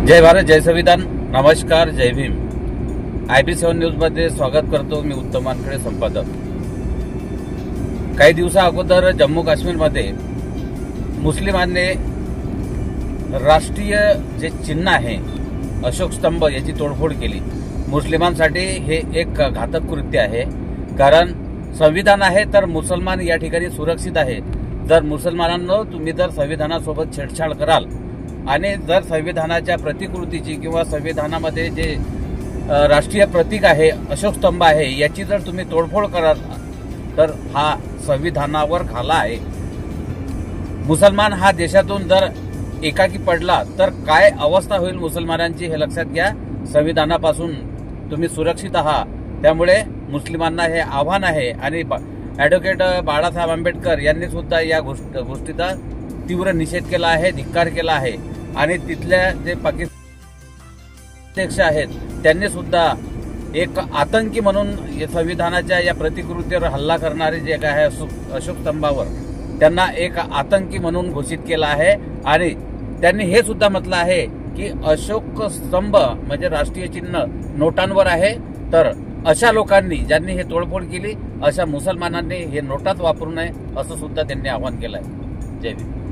जय भारत, जय संविधान. नमस्कार, जय Bhim. IB7 news मध्ये स्वागत करतो. मी उत्तम वानखेडे, संपादक. काही दिवसा अगोदर जम्मू काश्मीरमध्ये मुस्लिमांनी राष्ट्रीय जे चिन्ह आहे अशोक स्तंभ याची तोडफोड केली. मुस्लिमांसाठी हे एक घातक कृत्य आहे. कारण संविधान आहे तर मुसलमान या ठिकाणी सुरक्षित आहे. जर मुसलमानांनो तुम्ही जर संविधानासोबत छेडछाड कराल आणि जर संविधानाच्या प्रतिकृतीची किंवा संविधानामध्ये जे राष्ट्रीय प्रतीक आहे अशोक स्तंभ आहे याची जर तुम्ही तोडफोड कराल तर हा संविधानावर घाला आहे. मुसलमान हा देशातून जर एकाकी पडला तर काय अवस्था होईल मुसलमानांची हे लक्षात घ्या. संविधानापासून तुम्ही सुरक्षित आहात. त्यामुळे मुस्लिमांना हे आव्हान आहे. आणि ॲडव्होकेट बाळासाहेब आंबेडकर यांनी सुद्धा या गोष्टीचा तीव्र निषेध केला आहे, धिक्कार केला आहे. आणि तिथल्या जे पाकिस्तान अध्यक्ष आहेत त्यांनी सुद्धा एक आतंकी म्हणून संविधानाच्या या प्रतिकृतीवर हल्ला करणारे जे काय आहे अशोक स्तंभावर त्यांना एक आतंकी म्हणून घोषित केला आहे. आणि त्यांनी हे सुद्धा म्हटलं आहे की अशोक स्तंभ म्हणजे राष्ट्रीय चिन्ह नोटांवर आहे. तर अशा लोकांनी ज्यांनी हे तोडफोड केली अशा मुसलमानांनी हे नोटाच वापरू नये असं सुद्धा त्यांनी आवाहन केलं आहे. जय भीम.